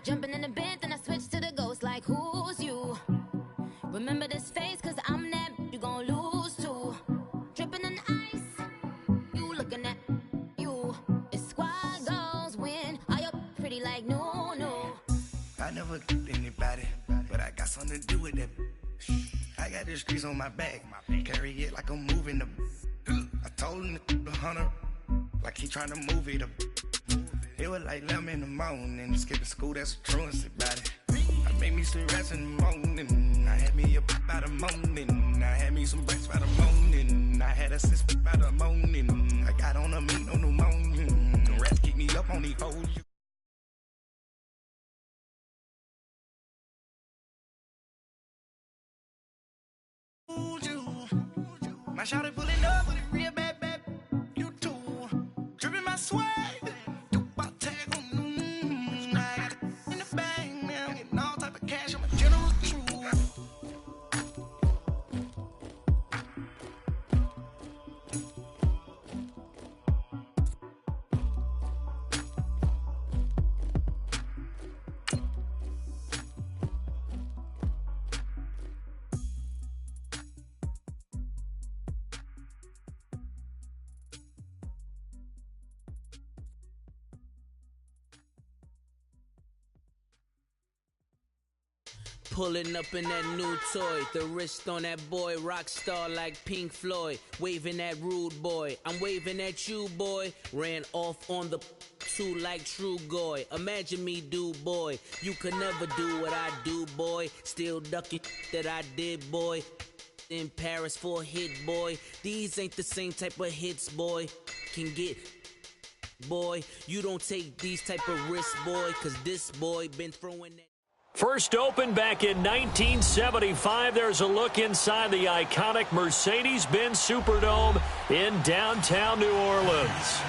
Jumping in the bed, then I switch to the ghost like, who's you? Remember this face, cause I'm that you gon' lose too. Dripping in ice, you looking at you. It's squad goals win. Are you pretty like no, no? I never anybody, but I got something to do with that. I got the streets on my back, carry it like I'm moving the. I told him the hunter, like he trying to move it up. It was like 11 in the morning, skipping school, that's a truancy about it. I made me some rest in the morning, I had me a pop by the morning, I had me some breaks by the morning, I had a sis by the morning, I got on a meat on the morning, the rats keep me up on these foes. My shawty pulling up with it real bad, you too, dripping my swag. Pulling up in that new toy, the wrist on that boy, rock star like Pink Floyd, waving at rude boy, I'm waving at you boy, ran off on the two like True Goy, imagine me do boy, you could never do what I do boy, still ducking that I did boy, in Paris for a hit boy, these ain't the same type of hits boy, can get boy, you don't take these type of risks boy, cause this boy been throwing that. First opened back in 1975. There's a look inside the iconic Mercedes-Benz Superdome in downtown New Orleans.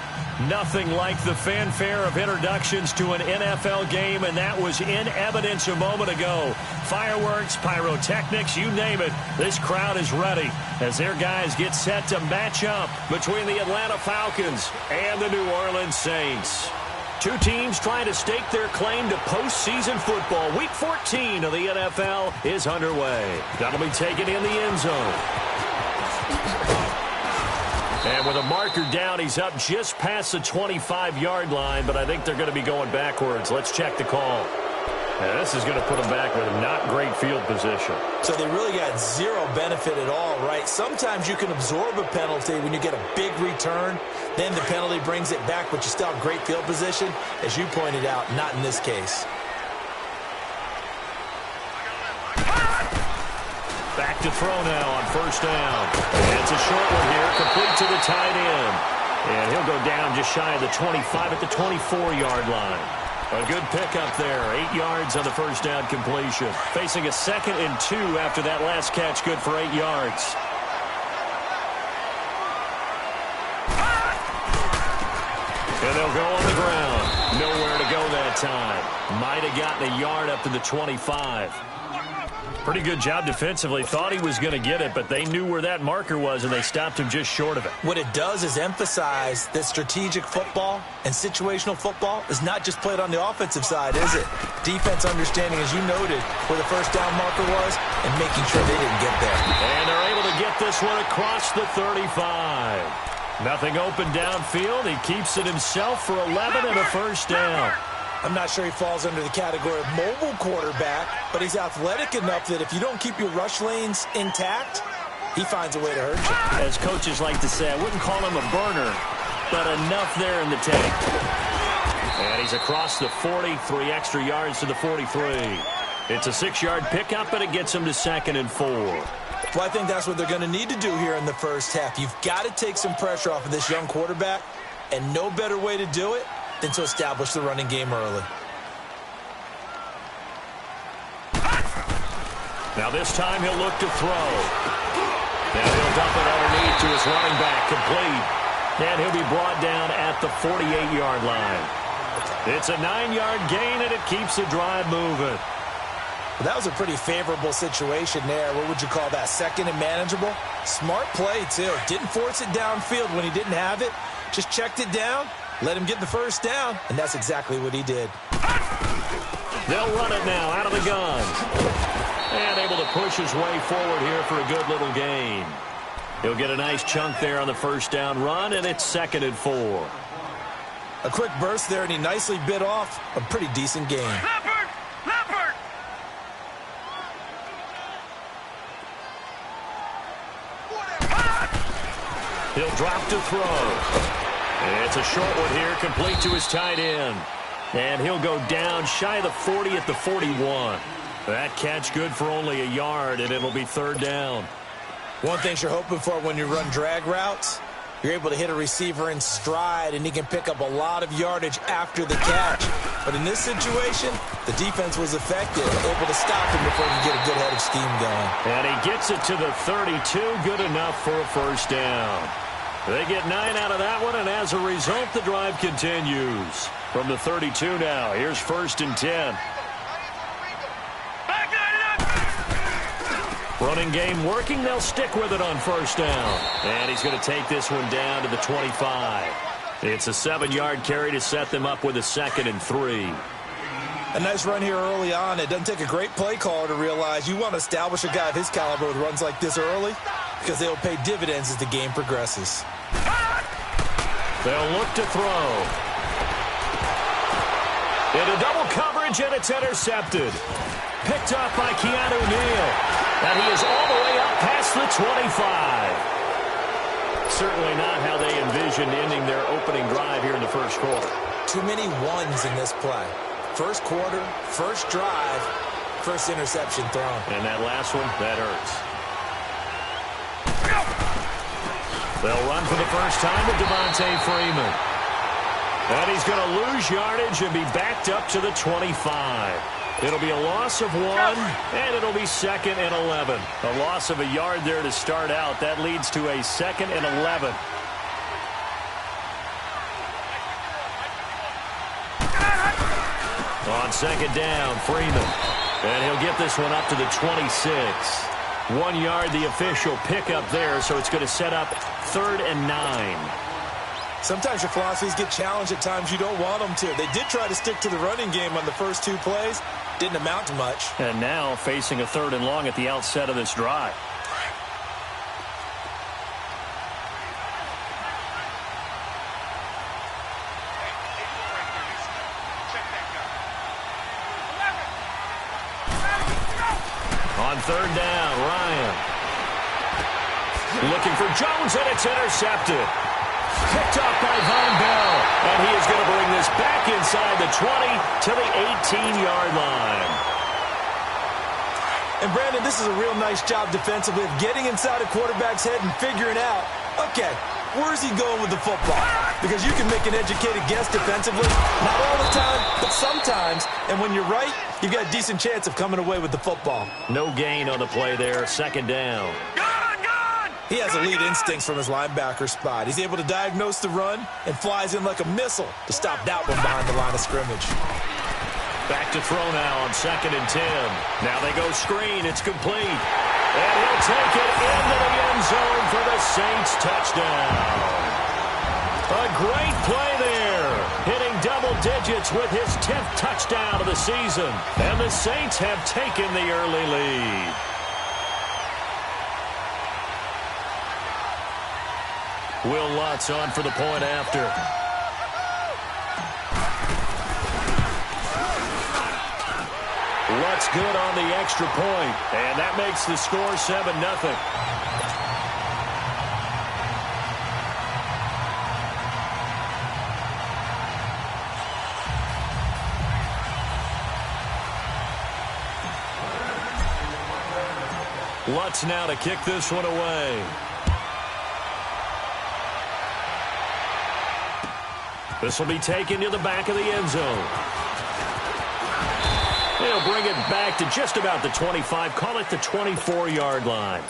Nothing like the fanfare of introductions to an NFL game, and that was in evidence a moment ago. Fireworks, pyrotechnics, you name it. This crowd is ready as their guys get set to match up between the Atlanta Falcons and the New Orleans Saints. Two teams trying to stake their claim to postseason football. Week 14 of the NFL is underway. That'll be taken in the end zone. And with a marker down, he's up just past the 25-yard line, but I think they're going to be going backwards. Let's check the call. And this is going to put them back with not great field position. So they really got zero benefit at all, right? Sometimes you can absorb a penalty when you get a big return. Then the penalty brings it back, but you still have great field position. As you pointed out, not in this case. Back to throw now on first down. It's a short one here, complete to the tight end. And he'll go down just shy of the 25 at the 24-yard line. A good pickup there, 8 yards on the first down completion. Facing a 2nd and 2 after that last catch, good for 8 yards. And they'll go on the ground. Nowhere to go that time. Might have gotten a yard up to the 25. Pretty good job defensively. Thought he was going to get it, but they knew where that marker was, and they stopped him just short of it. What it does is emphasize that strategic football and situational football is not just played on the offensive side, is it? Defense understanding, as you noted, where the first down marker was and making sure they didn't get there. And they're able to get this one across the 35. Nothing open downfield. He keeps it himself for 11 and a first down. I'm not sure he falls under the category of mobile quarterback, but he's athletic enough that if you don't keep your rush lanes intact, he finds a way to hurt you. As coaches like to say, I wouldn't call him a burner, but enough there in the tank. And he's across the 40, 3 extra yards to the 43. It's a 6-yard pickup, and it gets him to 2nd and 4. Well, I think that's what they're going to need to do here in the first half. You've got to take some pressure off of this young quarterback, and no better way to do it than to establish the running game early. Now this time he'll look to throw. And he'll dump it underneath to his running back, complete. And he'll be brought down at the 48-yard line. It's a 9-yard gain, and it keeps the drive moving. Well, that was a pretty favorable situation there. What would you call that? 2nd and manageable? Smart play, too. Didn't force it downfield when he didn't have it. Just checked it down, let him get the first down, and that's exactly what he did. They'll run it now out of the gun. And able to push his way forward here for a good little gain. He'll get a nice chunk there on the first down run, and it's 2nd and 4. A quick burst there, and he nicely bit off a pretty decent gain. Leopard! Leopard! He'll drop to throw. It's a short one here, complete to his tight end. And he'll go down shy of the 40 at the 41. That catch good for only a yard, and it'll be 3rd down. One thing you're hoping for when you run drag routes, you're able to hit a receiver in stride, and he can pick up a lot of yardage after the catch. But in this situation, the defense was effective, able to stop him before he could get a good head of steam going. And he gets it to the 32, good enough for a first down. They get 9 out of that one, and as a result, the drive continues. From the 32 now, here's 1st and 10. Running game working. They'll stick with it on first down. And he's going to take this one down to the 25. It's a 7-yard carry to set them up with a 2nd and 3. A nice run here early on. It doesn't take a great play caller to realize you want to establish a guy of his caliber with runs like this early because they'll pay dividends as the game progresses. They'll look to throw. Into double coverage, and it's intercepted. Picked up by Keanu Neal. And he is all the way up past the 25. Certainly not how they envisioned ending their opening drive here in the first quarter. Too many ones in this play. First quarter, first drive, first interception thrown. And that last one, that hurts. They'll run for the first time with Devontae Freeman. And he's going to lose yardage and be backed up to the 25. It'll be a loss of 1, and it'll be 2nd and 11. A loss of a yard there to start out. That leads to a 2nd and 11. On 2nd down, Freeman. And he'll get this one up to the 26. 1 yard, the official pickup there, so it's going to set up 3rd and 9. Sometimes your philosophies get challenged at times you don't want them to. They did try to stick to the running game on the first 2 plays. Didn't amount to much. And now facing a 3rd and long at the outset of this drive. On 3rd down, Ryan. Looking for Jones, and it's intercepted. Picked up by Von Bell. And he is going to bring this back inside the 20 to the 18-yard line. And, Brandon, this is a real nice job defensively of getting inside a quarterback's head and figuring out, okay, where's he going with the football? Because you can make an educated guess defensively. Not all the time, but sometimes. And when you're right, you've got a decent chance of coming away with the football. No gain on the play there. 2nd down. He has elite instincts from his linebacker spot. He's able to diagnose the run and flies in like a missile to stop that one behind the line of scrimmage. Back to throw now on 2nd and 10. Now they go screen. It's complete. And he'll take it into the end zone for the Saints touchdown. A great play there. Hitting double digits with his 10th touchdown of the season. And the Saints have taken the early lead. Will Lutz on for the point after. Lutz good on the extra point. And that makes the score 7-0. Lutz now to kick this one away. This will be taken to the back of the end zone. He'll bring it back to just about the 25, call it the 24-yard line.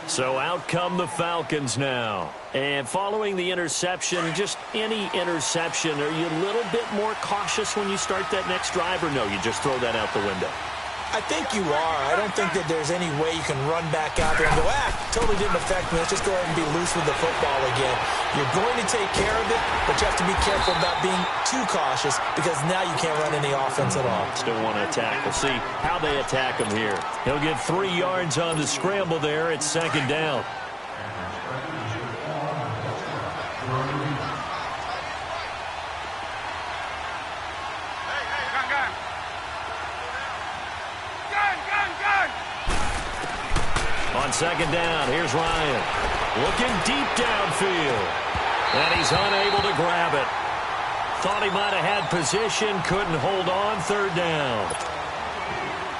So out come the Falcons now. And following the interception, just any interception, are you a little bit more cautious when you start that next drive, or no, you just throw that out the window? I think you are. I don't think that there's any way you can run back out there and go, totally didn't affect me. Let's just go ahead and be loose with the football again. You're going to take care of it, but you have to be careful about being too cautious because now you can't run any offense at all. Still want to attack. We'll see how they attack him here. He'll get 3 yards on the scramble there. It's 2nd down. On 2nd down, here's Ryan. Looking deep downfield. And he's unable to grab it. Thought he might have had position, couldn't hold on, 3rd down.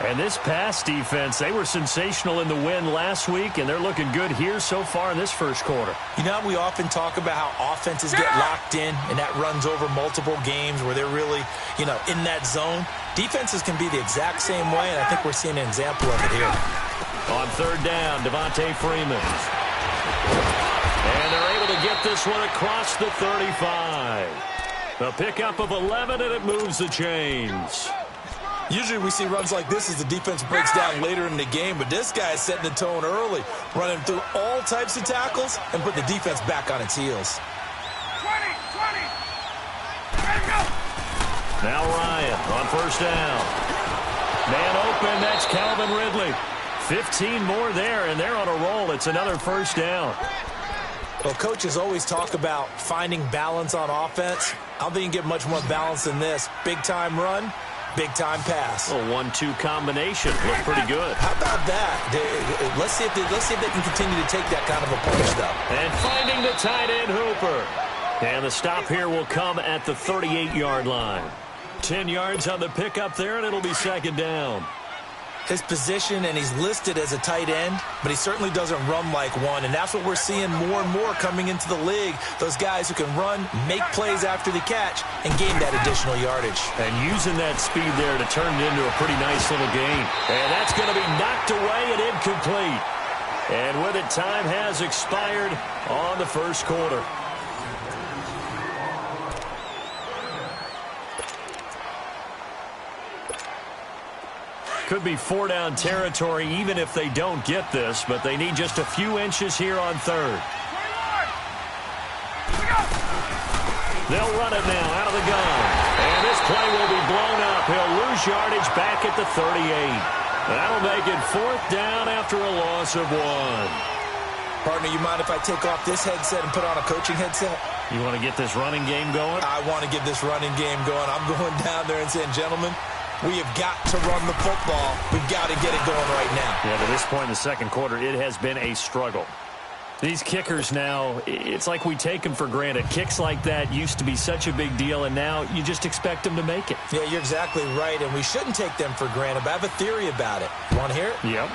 And this pass defense, they were sensational in the win last week, and they're looking good here so far in this first quarter. You know, we often talk about how offenses get locked in, and that runs over multiple games where they're really, in that zone. Defenses can be the exact same way, and I think we're seeing an example of it here. On 3rd down, Devontae Freeman. And they're able to get this one across the 35. A pickup of 11, and it moves the chains. Usually we see runs like this as the defense breaks down later in the game, but this guy is setting the tone early, running through all types of tackles and put the defense back on its heels. 20. Go. Now Ryan on 1st down. Man open, that's Calvin Ridley. 15 more there, and they're on a roll. It's another 1st down. Well, coaches always talk about finding balance on offense. I don't think you can get much more balance than this. Big-time run, big-time pass. A 1-2 combination. Looked pretty good. How about that? Let's see if they can continue to take that kind of a punch, though. And finding the tight end, Hooper. And the stop here will come at the 38-yard line. 10 yards on the pickup there, and it'll be 2nd down. His position, and he's listed as a tight end, but he certainly doesn't run like one, and that's what we're seeing more and more coming into the league. Those guys who can run, make plays after the catch, and gain that additional yardage. And using that speed there to turn it into a pretty nice little gain. And that's going to be knocked away and incomplete. And with it, time has expired on the first quarter. Could be 4-down territory even if they don't get this, but they need just a few inches here on 3rd. They'll run it now out of the gun. And this play will be blown up. He'll lose yardage back at the 38. That'll make it 4th down after a loss of 1. Partner, you mind if I take off this headset and put on a coaching headset? You want to get this running game going? I want to get this running game going. I'm going down there and saying, gentlemen, we have got to run the football. We've got to get it going right now. Yeah, to this point in the second quarter, it has been a struggle. These kickers now, it's like we take them for granted. Kicks like that used to be such a big deal, and now you just expect them to make it. Yeah, you're exactly right, and we shouldn't take them for granted, but I have a theory about it. You want to hear it? Yep.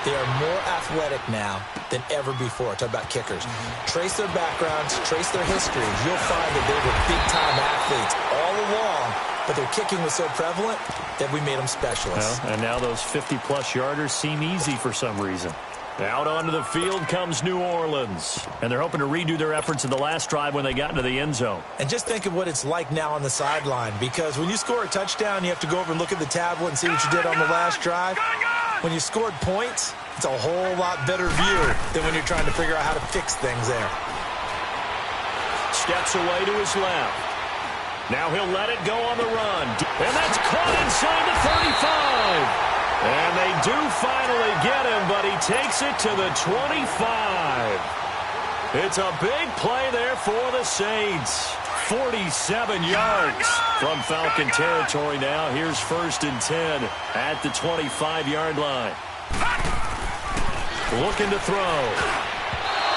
They are more athletic now than ever before. Talk about kickers. Trace their backgrounds, trace their histories. You'll find that they were big-time athletes all along, but their kicking was so prevalent that we made them specialists. Well, and now those 50-plus yarders seem easy for some reason. Out onto the field comes New Orleans, and they're hoping to redo their efforts in the last drive when they got into the end zone. And just think of what it's like now on the sideline, because when you score a touchdown, you have to go over and look at the tablet and see what you did on the last drive. When you scored points, it's a whole lot better view than when you're trying to figure out how to fix things there. Steps away to his left. Now he'll let it go on the run. And that's caught inside the 35. And they do finally get him, but he takes it to the 25. It's a big play there for the Saints. 47 yards from Falcon territory now. Here's 1st and 10 at the 25-yard line. Looking to throw.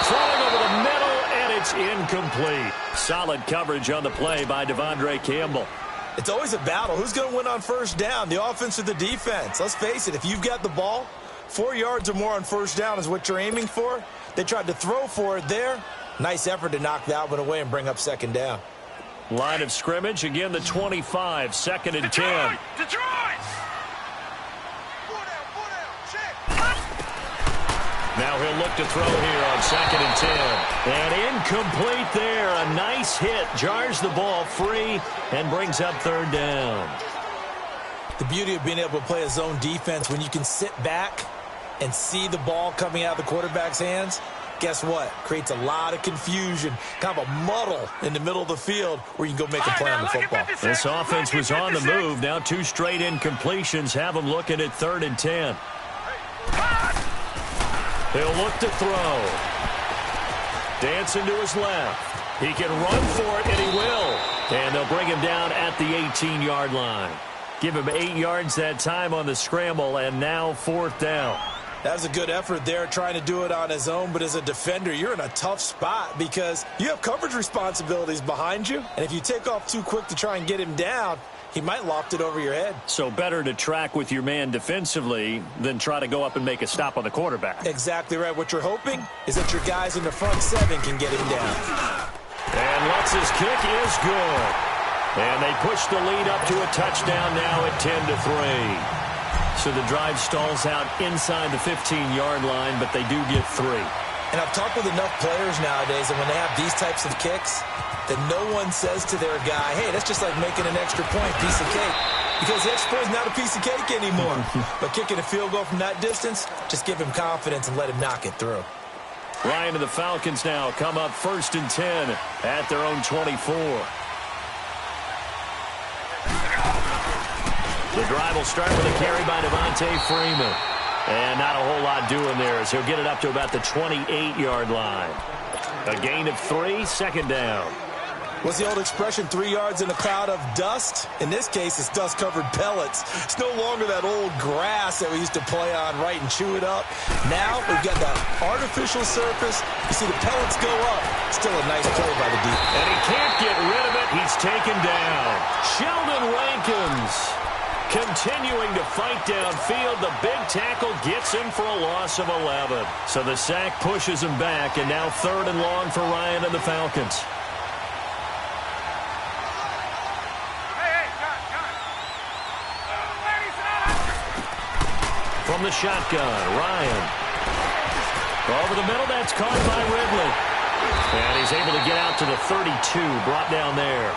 Throwing over the middle, and it's incomplete. Solid coverage on the play by Devondre Campbell. It's always a battle. Who's going to win on 1st down, the offense or the defense? Let's face it, if you've got the ball, 4 yards or more on 1st down is what you're aiming for. They tried to throw for it there. Nice effort to knock that one away and bring up 2nd down. Line of scrimmage, again the 25, 2nd and 10. Detroit! Now he'll look to throw here on 2nd and 10. And incomplete there. A nice hit. Jars the ball free and brings up 3rd down. The beauty of being able to play a zone defense when you can sit back and see the ball coming out of the quarterback's hands, guess what? Creates a lot of confusion, kind of a muddle in the middle of the field where you can go make a play on the football. This offense was on the move. Now 2 straight incompletions have them looking at 3rd and 10. He'll look to throw. Dancing to his left. He can run for it, and he will. And they'll bring him down at the 18-yard line. Give him 8 yards that time on the scramble, and now 4th down. That was a good effort there, trying to do it on his own. But as a defender, you're in a tough spot because you have coverage responsibilities behind you. And if you take off too quick to try and get him down, he might loft it over your head. So better to track with your man defensively than try to go up and make a stop on the quarterback. Exactly right. What you're hoping is that your guys in the front 7 can get him down. And Lutz's kick is good. And they push the lead up to a touchdown now at 10-3. So the drive stalls out inside the 15-yard line, but they do get 3. And I've talked with enough players nowadays that when they have these types of kicks, that no one says to their guy, hey, that's just like making an extra point, piece of cake. Because the extra point is not a piece of cake anymore. But kicking a field goal from that distance, just give him confidence and let him knock it through. Ryan and the Falcons now come up 1st and 10 at their own 24. The drive will start with a carry by Devontae Freeman. And not a whole lot doing there as he'll get it up to about the 28-yard line. A gain of 3, 2nd down. What's the old expression, 3 yards in a cloud of dust? In this case, it's dust-covered pellets. It's no longer that old grass that we used to play on, right, and chew it up. Now we've got the artificial surface. You see the pellets go up. Still a nice play by the defense. And he can't get rid of it. He's taken down. Sheldon Rankins continuing to fight downfield. The big tackle gets him for a loss of 11. So the sack pushes him back, and now 3rd and long for Ryan and the Falcons. From the shotgun, Ryan. Over the middle, that's caught by Ridley. And he's able to get out to the 32, brought down there.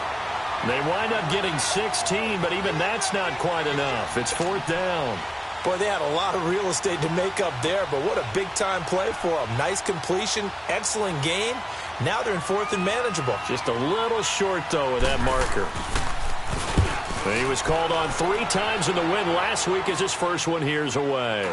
They wind up getting 16, but even that's not quite enough. It's 4th down. Boy, they had a lot of real estate to make up there, but what a big-time play for them. Nice completion, excellent game. Now they're in 4th and manageable. Just a little short, though, with that marker. He was called on 3 times in the win last week as his first one here's away.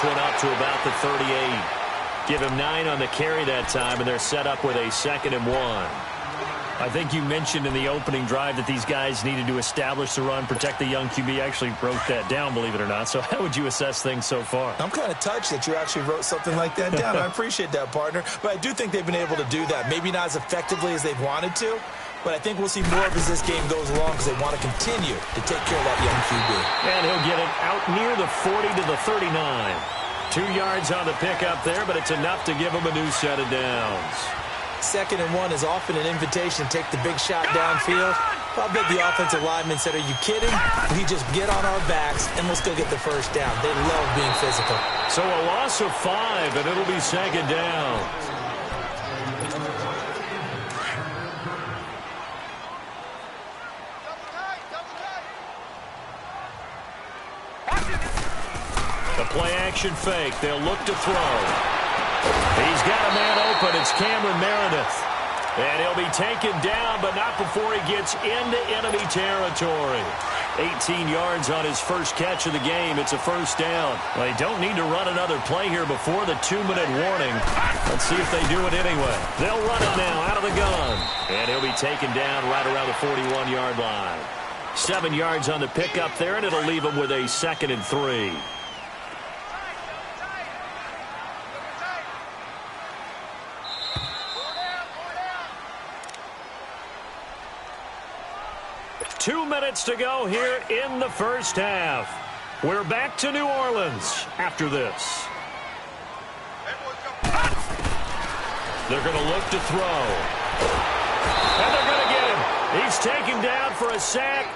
One up to about the 38. Give him 9 on the carry that time, and they're set up with a 2nd and 1. I think you mentioned in the opening drive that these guys needed to establish the run, protect the young QB. I actually wrote that down, believe it or not. So how would you assess things so far? I'm kind of touched that you actually wrote something like that down. I appreciate that, partner. But I do think they've been able to do that. Maybe not as effectively as they've wanted to, but I think we'll see more of as this game goes along because they want to continue to take care of that young QB. And he'll get it out near the 40 to the 39. 2 yards on the pickup there, but it's enough to give him a new set of downs. 2nd and 1 is often an invitation to take the big shot downfield. I bet the offensive lineman said, are you kidding? We just get on our backs and let's go get the first down. They love being physical. So a loss of 5, and it'll be 2nd down. The play-action fake. They'll look to throw. He's got a man open. It's Cameron Meredith. And he'll be taken down, but not before he gets into enemy territory. 18 yards on his first catch of the game. It's a first down. Well, they don't need to run another play here before the 2-minute warning. Let's see if they do it anyway. They'll run it now out of the gun. And he'll be taken down right around the 41-yard line. 7 yards on the pickup there, and it'll leave him with a 2nd and 3. Two minutes to go here in the first half. We're back to New Orleans after this. They're going to look to throw. And they're going to get him. He's taken down for a sack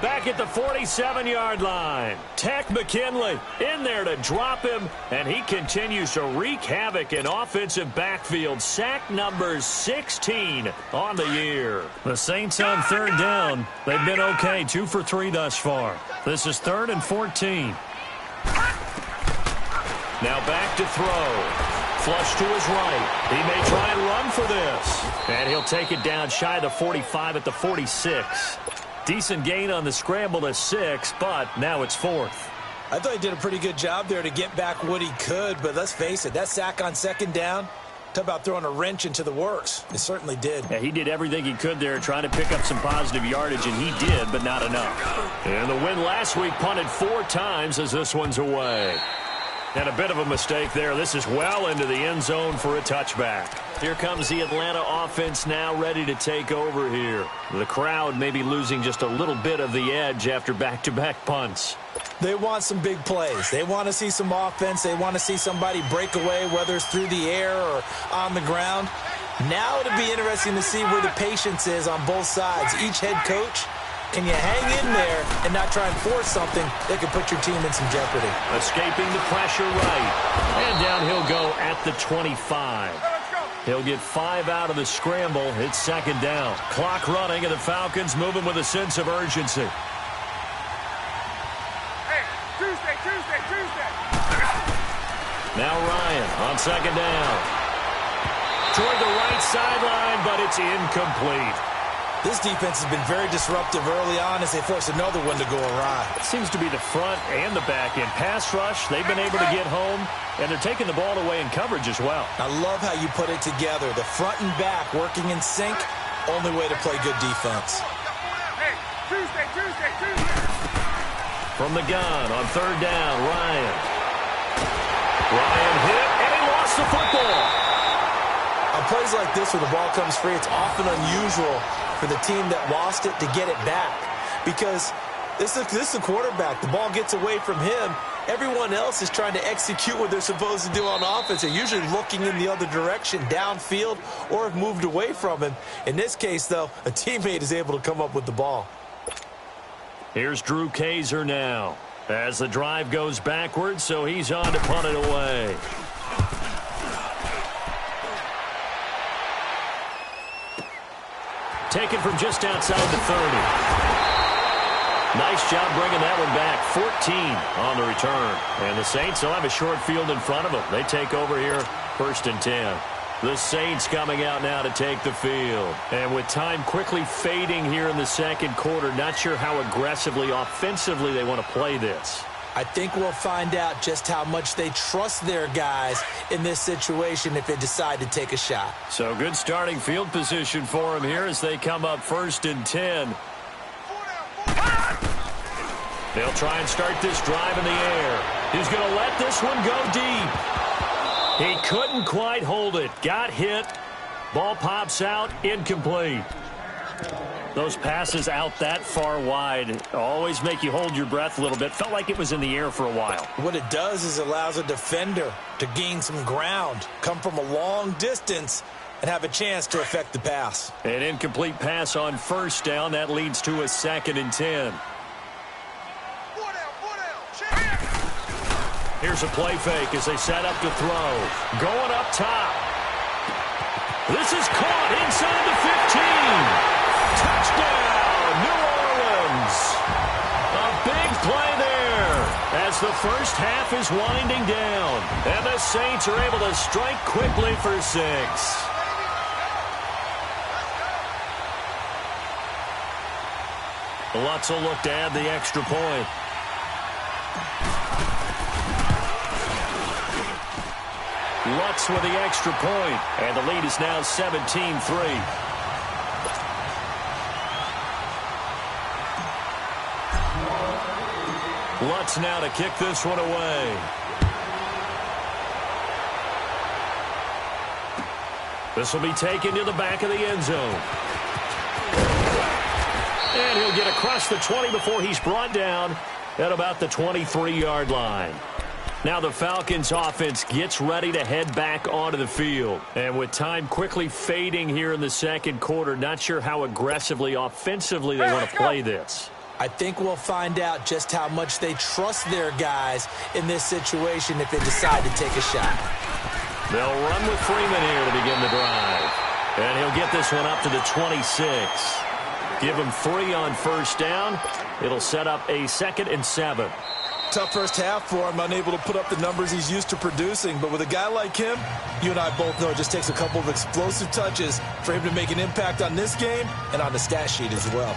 back at the 47-yard line. Tech McKinley in there to drop him, and he continues to wreak havoc in offensive backfield. Sack number 16 on the year. The Saints on third down. They've been okay, 2 for 3 thus far. This is 3rd and 14. Now back to throw. Flush to his right. He may try and run for this. And he'll take it down shy of the 45 at the 46. Decent gain on the scramble to 6, but now it's 4th. I thought he did a pretty good job there to get back what he could, but let's face it, that sack on 2nd down, talk about throwing a wrench into the works. It certainly did. Yeah, he did everything he could there trying to pick up some positive yardage, and he did, but not enough. And the win last week punted 4 times as this one's away. And a bit of a mistake there. This is well into the end zone for a touchback. Here comes the Atlanta offense now ready to take over here. The crowd may be losing just a little bit of the edge after back-to-back punts. They want some big plays. They want to see some offense. They want to see somebody break away, whether it's through the air or on the ground. Now it'll be interesting to see where the patience is on both sides. Each head coach, can you hang in there and not try and force something that could put your team in some jeopardy? Escaping the pressure right. And down he'll go at the 25. He'll get 5 out of the scramble. It's 2nd down. Clock running, and the Falcons moving with a sense of urgency. Hey, Tuesday. Now Ryan on 2nd down. Toward the right sideline, but it's incomplete. This defense has been very disruptive early on as they force another one to go awry. It seems to be the front and the back end. Pass rush, they've been able to get home, and they're taking the ball away in coverage as well. I love how you put it together. The front and back working in sync, only way to play good defense. Hey, Tuesday. From the gun on 3rd down, Ryan. Ryan hit, and he lost the football. On plays like this where the ball comes free, it's often unusual for the team that lost it to get it back. Because this is the quarterback. The ball gets away from him. Everyone else is trying to execute what they're supposed to do on offense. They're usually looking in the other direction, downfield, or have moved away from him. In this case, though, a teammate is able to come up with the ball. Here's Drew Kaiser now as the drive goes backwards, so he's on to punt it away. Taken from just outside the 30. Nice job bringing that one back. 14 on the return. And the Saints will have a short field in front of them. They take over here, 1st and 10. The Saints coming out now to take the field. And with time quickly fading here in the 2nd quarter, not sure how aggressively, offensively they want to play this. I think we'll find out just how much they trust their guys in this situation if they decide to take a shot. So good starting field position for them here as they come up 1st and 10. They'll try and start this drive in the air. He's going to let this one go deep. He couldn't quite hold it. Got hit. Ball pops out. Incomplete. Those passes out that far wide always make you hold your breath a little bit. Felt like it was in the air for a while. What it does is it allows a defender to gain some ground, come from a long distance, and have a chance to affect the pass. An incomplete pass on 1st down. That leads to a 2nd and 10. Here's a play fake as they set up to throw. Going up top. This is caught inside the 15. Touchdown, New Orleans. A big play there as the first half is winding down. And the Saints are able to strike quickly for 6. Lutz will look to add the extra point. Lutz with the extra point, and the lead is now 17-3. Lutz now to kick this one away. This will be taken to the back of the end zone. And he'll get across the 20 before he's brought down at about the 23-yard line. Now the Falcons offense gets ready to head back onto the field. And with time quickly fading here in the second quarter, not sure how aggressively, offensively they want to play this. I think we'll find out just how much they trust their guys in this situation if they decide to take a shot. They'll run with Freeman here to begin the drive. And he'll get this one up to the 26. Give him 3 on first down. It'll set up a 2nd and 7. Tough first half for him, unable to put up the numbers he's used to producing. But with a guy like him, you and I both know it just takes a couple of explosive touches for him to make an impact on this game and on the stat sheet as well.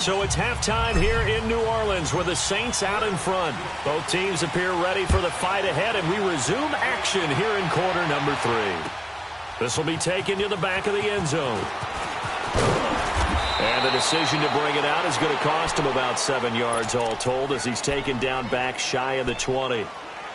So it's halftime here in New Orleans with the Saints out in front. Both teams appear ready for the fight ahead, and we resume action here in quarter number 3. This will be taken to the back of the end zone. And the decision to bring it out is going to cost him about 7 yards all told as he's taken down back shy of the 20.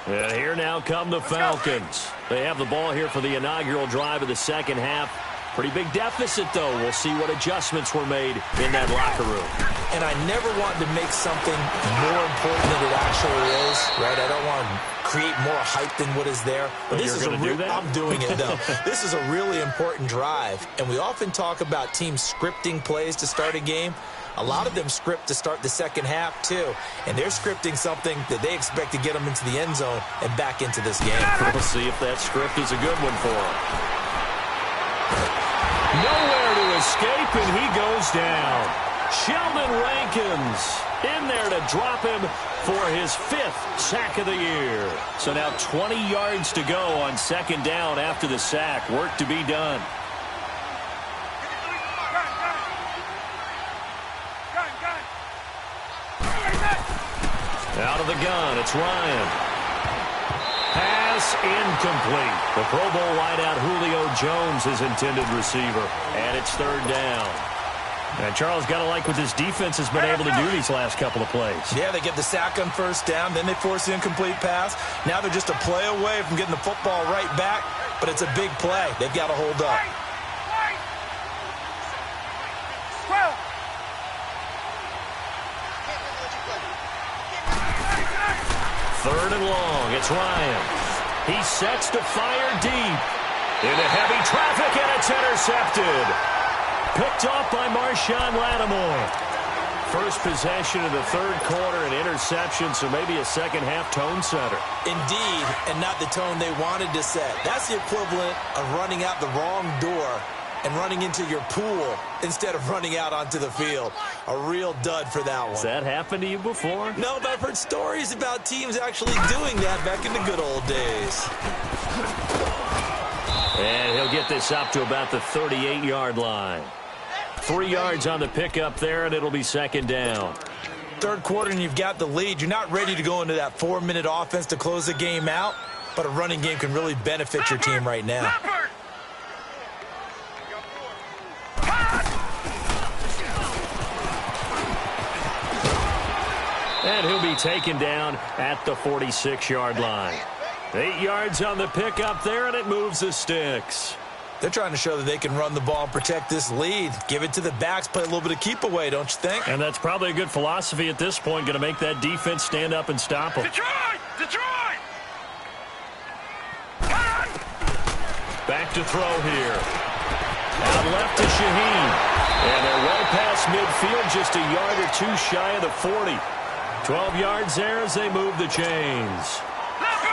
And here now come the Falcons. They have the ball here for the inaugural drive of the second half. Pretty big deficit, though. We'll see what adjustments were made in that locker room. And I never want to make something more important than it actually is, right? I don't want to create more hype than what is there. But this is I'm doing it, though. This is a really important drive. And we often talk about teams scripting plays to start a game. A lot of them script to start the second half, too. And they're scripting something that they expect to get them into the end zone and back into this game. We'll see if that script is a good one for them. Nowhere to escape, and he goes down. Sheldon Rankins in there to drop him for his 5th sack of the year. So now 20 yards to go on second down after the sack. Work to be done. Out of the gun, it's Ryan. Pass incomplete. The Pro Bowl wideout Julio Jones is intended receiver. And it's 3rd down. And Charles, got to like what this defense has been able to do these last couple of plays. Yeah, they get the sack on first down, then they force the incomplete pass. Now they're just a play away from getting the football right back, but it's a big play. They've got to hold up. 3rd and long. It's Ryan. He sets to fire deep. Into heavy traffic, and it's intercepted. Picked off by Marshawn Lattimore. First possession of the 3rd quarter, an interception, so maybe a second-half tone setter. Indeed, and not the tone they wanted to set. That's the equivalent of running out the wrong door and running into your pool instead of running out onto the field. A real dud for that one. Has that happened to you before? No, but I've heard stories about teams actually doing that back in the good old days. And he'll get this up to about the 38-yard line. 3 yards on the pickup there, and it'll be second down. 3rd quarter, and you've got the lead. You're not ready to go into that 4-minute offense to close the game out, but a running game can really benefit your team right now. And he'll be taken down at the 46-yard line. 8 yards on the pickup there, and it moves the sticks. They're trying to show that they can run the ball and protect this lead. Give it to the backs, play a little bit of keep away, don't you think? And that's probably a good philosophy at this point, going to make that defense stand up and stop them. Detroit! Detroit! Back to throw here. Out left to Shaheen. And they're well past midfield, just a yard or two shy of the 40. 12 yards there as they move the chains.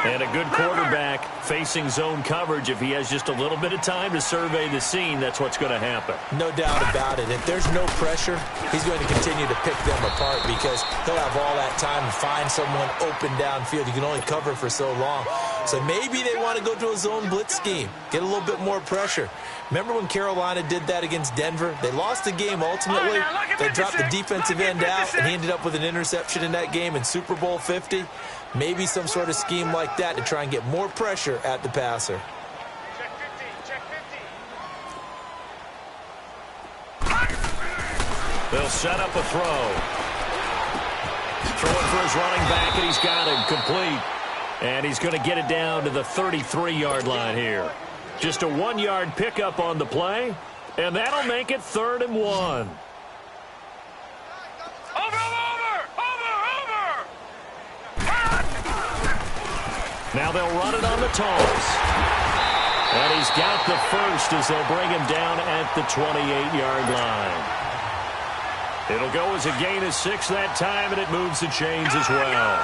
And a good quarterback facing zone coverage. If he has just a little bit of time to survey the scene, that's what's going to happen. No doubt about it. If there's no pressure, he's going to continue to pick them apart because he'll have all that time to find someone open downfield. You can only cover for so long. So maybe they want to go to a zone blitz scheme, get a little bit more pressure. Remember when Carolina did that against Denver? They lost the game ultimately. They dropped the defensive end out, and he ended up with an interception in that game in Super Bowl 50. Maybe some sort of scheme like that to try and get more pressure at the passer. Check 50, check 50. They'll set up a throw. Throwing for his running back, and he's got him complete. And he's going to get it down to the 33-yard line here. Just a 1-yard pickup on the play, and that'll make it 3rd and 1. Over! Now they'll run it on the toss. And he's got the first as they'll bring him down at the 28-yard line. It'll go as a gain of 6 that time, and it moves the chains as well.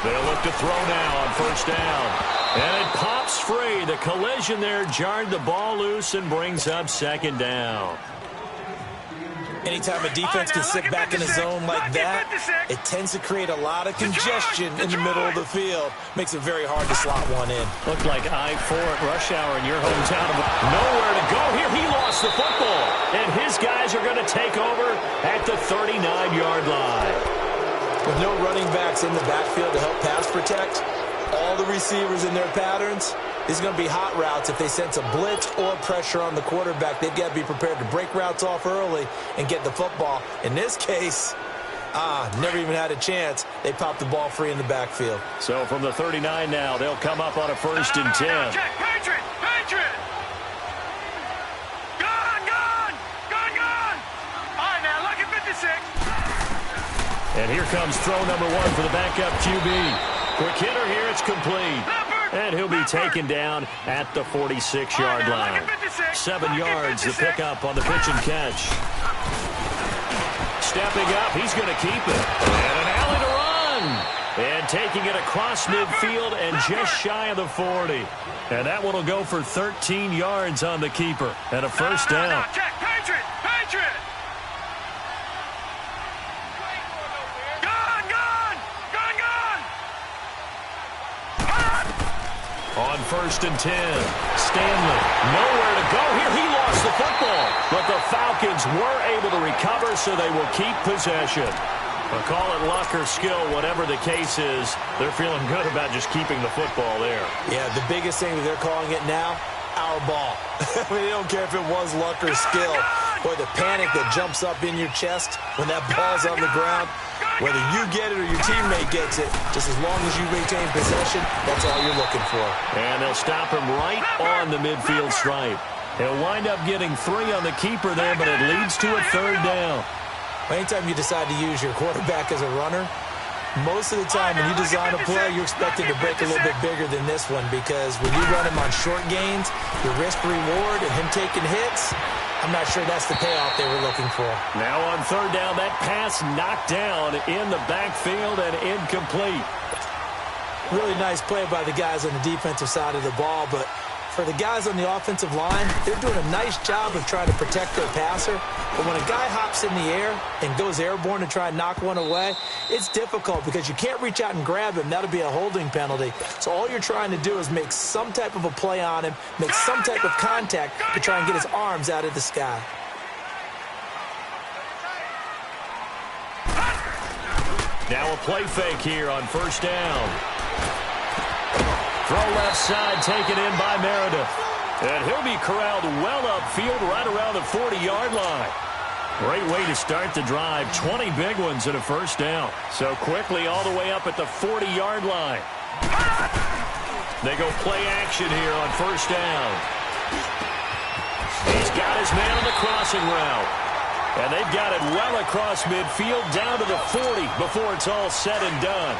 They'll look to throw now on first down. And it pops free. The collision there jarred the ball loose and brings up second down. Anytime a defense can sit back in a zone like that, it tends to create a lot of congestion in the middle of the field. Makes it very hard to slot one in. Looked like I-4 at rush hour in your hometown. Nowhere to go here. He lost the football. And his guys are going to take over at the 39-yard line. With no running backs in the backfield to help pass protect, all the receivers in their patterns, these are going to be hot routes. If they sense a blitz or pressure on the quarterback, they've got to be prepared to break routes off early and get the football. In this case, never even had a chance. They popped the ball free in the backfield. So from the 39 now, they'll come up on a 1st and 10. Check, Patriot! Patriot! Gone! All right, now, look at 56. And here comes throw number 1 for the backup QB. Quick hitter here, it's complete. And he'll be taken down at the 46-yard line. 7 yards to pick up on the pitch and catch. Stepping up, he's going to keep it. And an alley to run. And taking it across midfield and just shy of the 40. And that one will go for 13 yards on the keeper. And a first down. Check, Patriot! On 1st and 10, Stanley, nowhere to go here. He lost the football, but the Falcons were able to recover, so they will keep possession. I'll call it luck or skill, whatever the case is. They're feeling good about just keeping the football there. Yeah, the biggest thing that they're calling it now, our ball. I mean, they don't care if it was luck or skill. Boy, the panic that jumps up in your chest when that ball's on the ground, whether you get it or your teammate gets it, just as long as you retain possession, that's all you're looking for. And they'll stop him right on the midfield stripe. He'll wind up getting 3 on the keeper there, but it leads to a 3rd down. Anytime you decide to use your quarterback as a runner, most of the time when you design a play, you're expected to break a little bit bigger than this one, because when you run him on short gains, your risk-reward and him taking hits, I'm not sure that's the payoff they were looking for. Now on 3rd down, that pass knocked down in the backfield and incomplete. Really nice play by the guys on the defensive side of the ball, but for the guys on the offensive line, they're doing a nice job of trying to protect their passer. But when a guy hops in the air and goes airborne to try and knock one away, it's difficult because you can't reach out and grab him. That'll be a holding penalty. So all you're trying to do is make some type of a play on him, make some type of contact to try and get his arms out of the sky. Now a play fake here on 1st down. Throw left side, taken in by Meredith. And he'll be corralled well upfield right around the 40-yard line. Great way to start the drive. 20 big ones and a 1st down. So quickly all the way up at the 40-yard line. They go play action here on 1st down. He's got his man on the crossing route. And they've got it well across midfield down to the 40 before it's all said and done.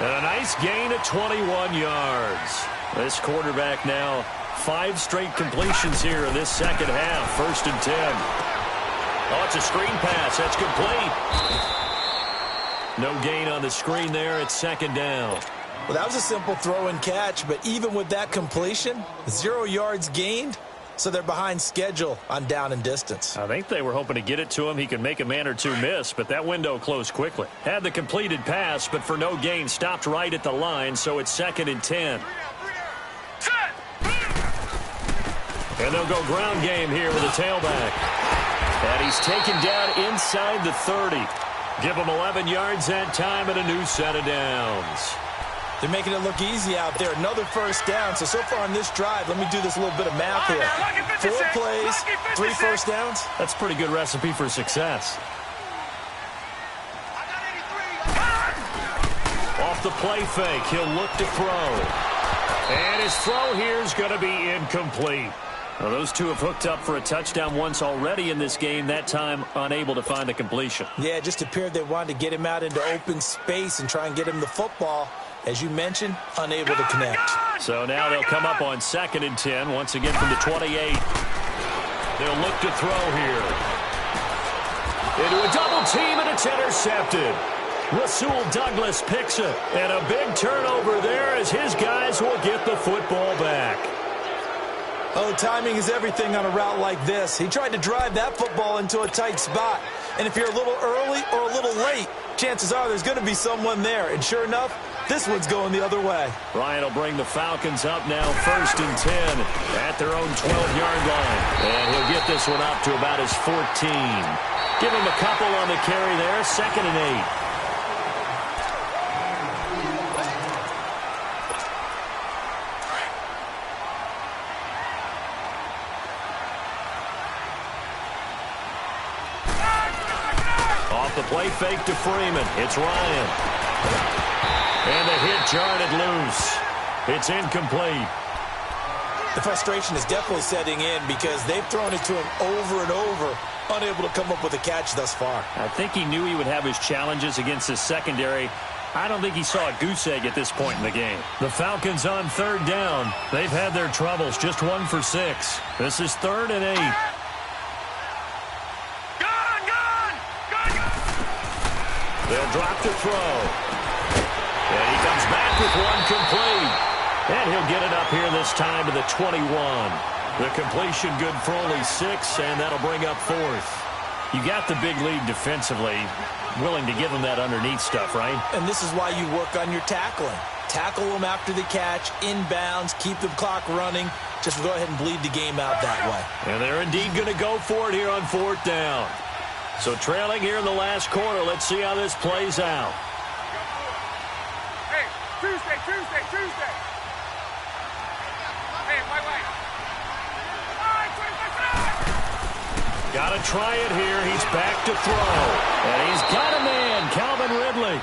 And a nice gain of 21 yards. This quarterback now 5 straight completions here in this second half. 1st and 10. Oh, it's a screen pass. That's complete. No gain on the screen there. It's 2nd down. Well, that was a simple throw and catch, but even with that completion, 0 yards gained. So they're behind schedule on down and distance. I think they were hoping to get it to him. He could make a man or two miss, but that window closed quickly. Had the completed pass, but for no gain, stopped right at the line, so it's 2nd and 10. And they'll go ground game here with a tailback. And he's taken down inside the 30. Give him 11 yards that time and a new set of downs. They're making it look easy out there. Another 1st down. So far on this drive, let me do this little bit of math here. 4 plays, 3 1st downs. That's a pretty good recipe for success. Off the play fake, he'll look to throw. And his throw here is going to be incomplete. Well, those two have hooked up for a touchdown once already in this game, that time unable to find a completion. Yeah, it just appeared they wanted to get him out into open space and try and get him the football. As you mentioned, unable to connect. So now they'll come up on 2nd and 10, once again from the 28. They'll look to throw here. Into a double team, and it's intercepted. Rasul Douglas picks it, and a big turnover there as his guys will get the football back. Oh, timing is everything on a route like this. He tried to drive that football into a tight spot. And if you're a little early or a little late, chances are there's going to be someone there. And sure enough, this one's going the other way. Ryan will bring the Falcons up now 1st and 10 at their own 12-yard line. And he'll get this one up to about his 14. Give him a couple on the carry there, 2nd and 8. Off the play fake to Freeman. It's Ryan. And the hit jarred loose. It's incomplete. The frustration is definitely setting in because they've thrown it to him over and over, unable to come up with a catch thus far. I think he knew he would have his challenges against his secondary. I don't think he saw a goose egg at this point in the game. The Falcons on 3rd down. They've had their troubles, just 1 for 6. This is 3rd and 8. They'll drop to throw. And he comes back with one complete. And he'll get it up here this time to the 21. The completion good for only 6, and that'll bring up 4th. You got the big lead defensively. Willing to give them that underneath stuff, right? And this is why you work on your tackling. Tackle them after the catch, inbounds, keep the clock running. Just go ahead and bleed the game out that way. And they're indeed going to go for it here on 4th down. So trailing here in the last quarter. Let's see how this plays out. Hey, Tuesday. Hey, wait. Got to try it here. He's back to throw. And he's got a man, Calvin Ridley.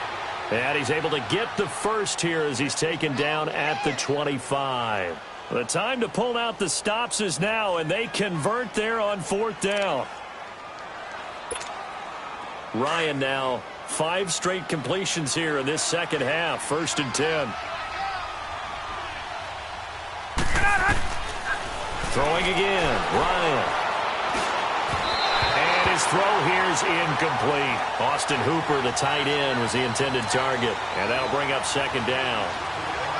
And he's able to get the first here as he's taken down at the 25. The time to pull out the stops is now, and they convert there on 4th down. Ryan now 5 straight completions here in this second half. 1st and 10. Throwing again. Ryan. And his throw here's incomplete. Austin Hooper, the tight end, was the intended target. And that'll bring up 2nd down.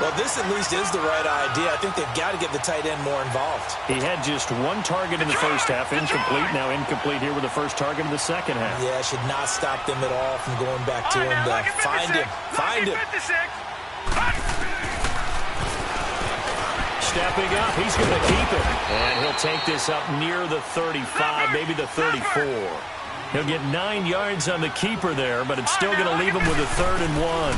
Well, this at least is the right idea. I think they've got to get the tight end more involved. He had just 1 target in the first half, incomplete. Now incomplete here with the first target in the second half. Yeah, should not stop them at all from going back to him. Find him. Stepping up, he's going to keep it. And he'll take this up near the 35, maybe the 34. He'll get 9 yards on the keeper there, but it's still going to leave him with a 3rd and 1.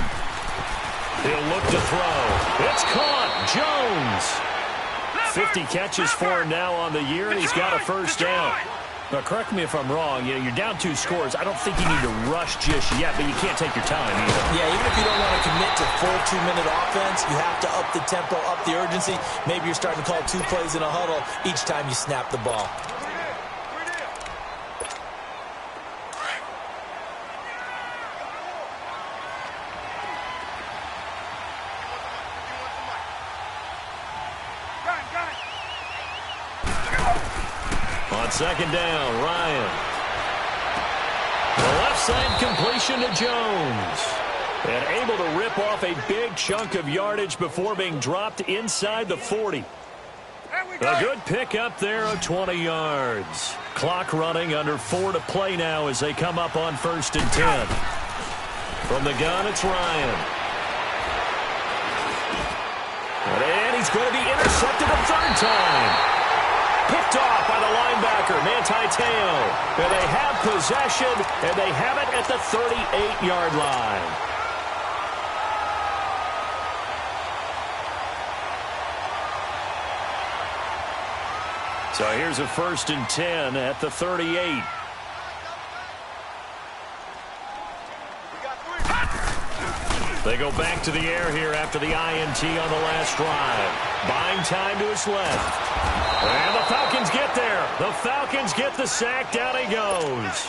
He'll look to throw. It's caught. Jones. 50 catches for him now on the year, and he's got a first down. Now, correct me if I'm wrong. You're down 2 scores. I don't think you need to rush just yet, but you can't take your time either. Yeah, even if you don't want to commit to full 2-minute offense, you have to up the tempo, up the urgency. Maybe you're starting to call 2 plays in a huddle each time you snap the ball. On 2nd down, Ryan. The left side completion to Jones. And able to rip off a big chunk of yardage before being dropped inside the 40. A good pickup there of 20 yards. Clock running, under 4 to play now as they come up on 1st and 10. From the gun, it's Ryan. And he's going to be intercepted a 3rd time. Picked off by the linebacker, Manti Te'o. And they have possession, and they have it at the 38-yard line. So here's a 1st and 10 at the 38. They go back to the air here after the INT on the last drive. Buying time to his left. And the Falcons get there. The Falcons get the sack. Down he goes.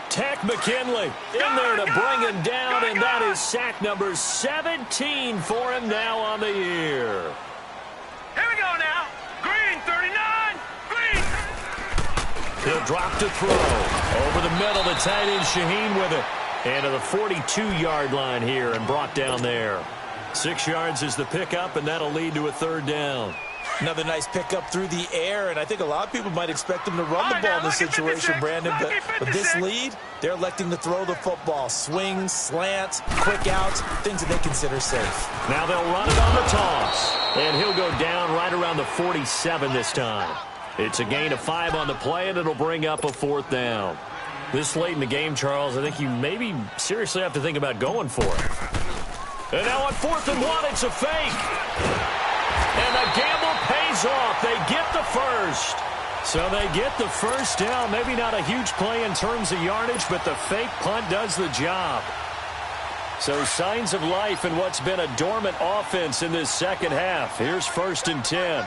Tech McKinley in there to bring him down, and that is sack number 17 for him now on the year. Here we go now. Green, 39. Green. He'll drop to throw. Over the middle, the tight end Shaheen with it. And to the 42-yard line here and brought down there. 6 yards is the pickup, and that'll lead to a third down. Another nice pickup through the air, and I think a lot of people might expect him to run the ball in this situation, Brandon. But with this lead, they're electing to throw the football. Swings, slants, quick outs, things that they consider safe. Now they'll run it on the toss. And he'll go down right around the 47 this time. It's a gain of 5 on the play, and it'll bring up a fourth down. This late in the game, Charles, I think you maybe seriously have to think about going for it. And now on 4th and 1, it's a fake. And the gamble pays off. They get the first. So they get the first down. Maybe not a huge play in terms of yardage, but the fake punt does the job. So signs of life in what's been a dormant offense in this second half. Here's 1st and 10.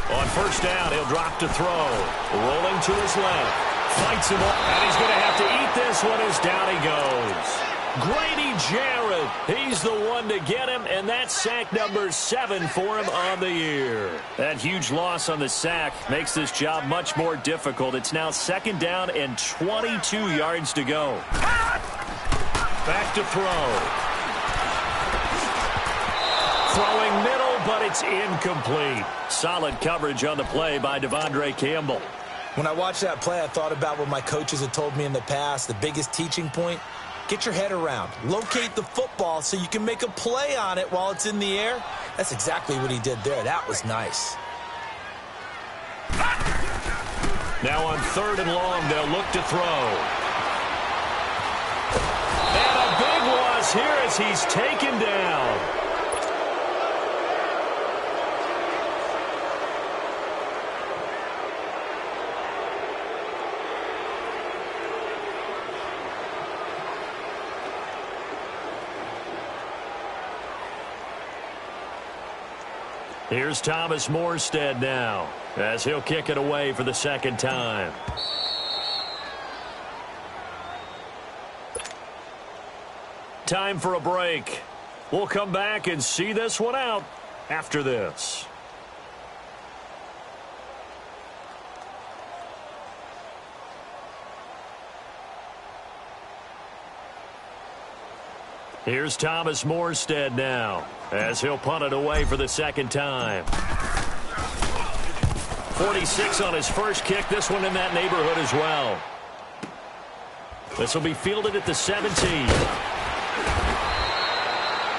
On 1st down, he'll drop to throw. Rolling to his left. Fights him up, and he's going to have to eat this one as down he goes. Grady Jarrett, he's the one to get him, and that's sack number 7 for him on the year. That huge loss on the sack makes this job much more difficult. It's now 2nd down and 22 yards to go. Back to throw. Throwing middle, but it's incomplete. Solid coverage on the play by Devondre Campbell. When I watched that play, I thought about what my coaches had told me in the past. The biggest teaching point, get your head around. Locate the football so you can make a play on it while it's in the air. That's exactly what he did there. That was nice. Now on 3rd and long, they'll look to throw. And a big loss here as he's taken down. Here's Thomas Morstead now as he'll kick it away for the 2nd time. Time for a break. We'll come back and see this one out after this. Here's Thomas Morstead now as he'll punt it away for the 2nd time. 46 on his first kick. This one in that neighborhood as well. This will be fielded at the 17.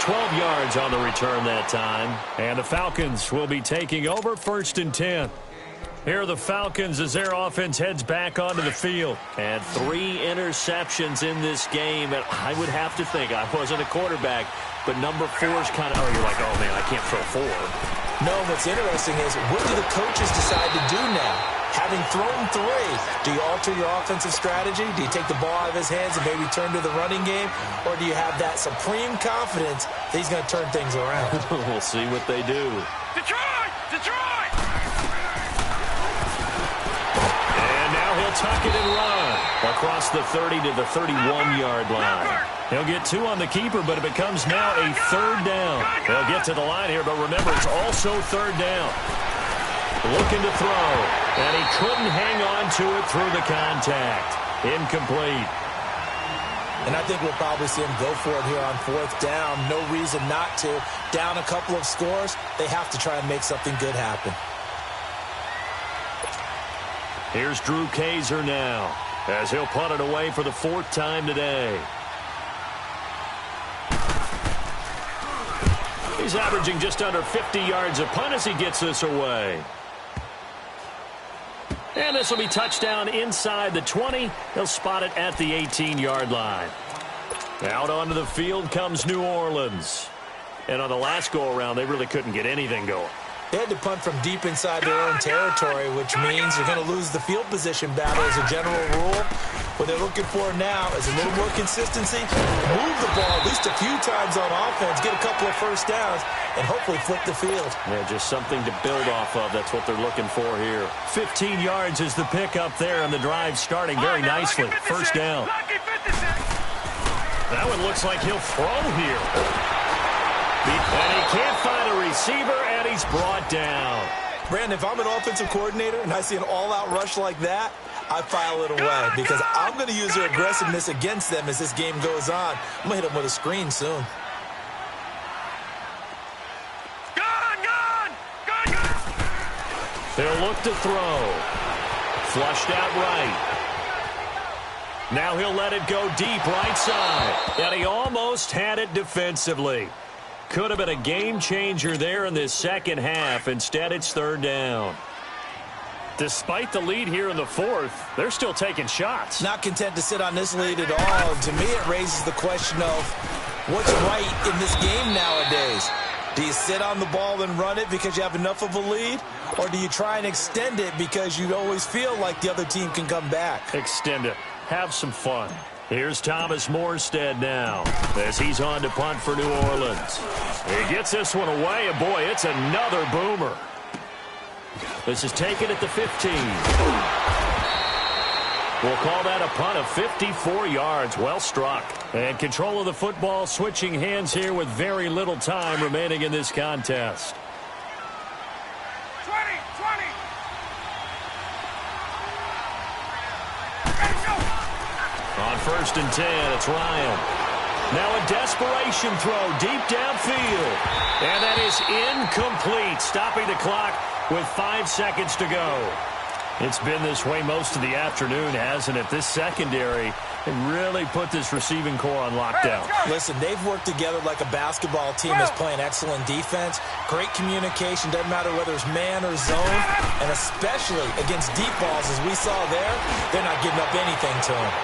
12 yards on the return that time. And the Falcons will be taking over 1st and 10. Here are the Falcons as their offense heads back onto the field. And 3 interceptions in this game. And I would have to think, I wasn't a quarterback, but number 4 is kind of, you're like, oh, man, I can't throw 4. No, what's interesting is, what do the coaches decide to do now? Having thrown 3, do you alter your offensive strategy? Do you take the ball out of his hands and maybe turn to the running game? Or do you have that supreme confidence that he's going to turn things around? We'll see what they do. Detroit! Detroit! And now he'll tuck it and run across the 30 to the 31-yard line. He'll get 2 on the keeper, but it becomes now a 3rd down. They'll get to the line here, but remember, it's also 3rd down. Looking to throw, and he couldn't hang on to it through the contact. Incomplete. And I think we'll probably see him go for it here on 4th down. No reason not to. Down a couple of scores, they have to try and make something good happen. Here's Drew Kaiser now as he'll punt it away for the 4th time today. He's averaging just under 50 yards a punt as he gets this away. And this will be touchdown inside the 20. He'll spot it at the 18-yard line. Out onto the field comes New Orleans. And on the last go-around, they really couldn't get anything going. They had to punt from deep inside their own territory, which means you're going to lose the field position battle as a general rule. What they're looking for now is a little more consistency, move the ball at least a few times on offense, get a couple of first downs, and hopefully flip the field. Yeah, just something to build off of. That's what they're looking for here. 15 yards is the pickup there, and the drive starting very nicely. First down. That one looks like he'll throw here. And he can't find a receiver, and he's brought down. Brandon, if I'm an offensive coordinator and I see an all-out rush like that, I file it away because I'm going to use their aggressiveness against them as this game goes on. I'm going to hit them with a screen soon. They'll look to throw. Flushed out right. Now he'll let it go deep right side. And he almost had it defensively. Could have been a game changer there in this second half. Instead, it's third down. Despite the lead here in the fourth, they're still taking shots. Not content to sit on this lead at all. To me, it raises the question of what's right in this game nowadays. Do you sit on the ball and run it because you have enough of a lead? Or do you try and extend it because you always feel like the other team can come back? Extend it. Have some fun. Here's Thomas Morstead now as he's on to punt for New Orleans. He gets this one away, and boy, it's another boomer. This is taken at the 15. We'll call that a punt of 54 yards. Well struck. And control of the football switching hands here with very little time remaining in this contest. 20. On first and 10, it's Ryan. Now a desperation throw deep downfield. And that is incomplete, stopping the clock with 5 seconds to go. It's been this way most of the afternoon, hasn't it? This secondary really put this receiving core on lockdown. Listen, they've worked together like a basketball team that's playing excellent defense. Great communication, doesn't matter whether it's man or zone. And especially against deep balls, as we saw there, they're not giving up anything to them.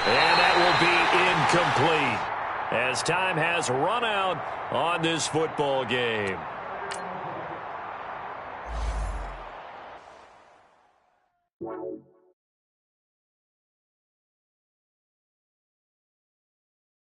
And that will be incomplete as time has run out on this football game.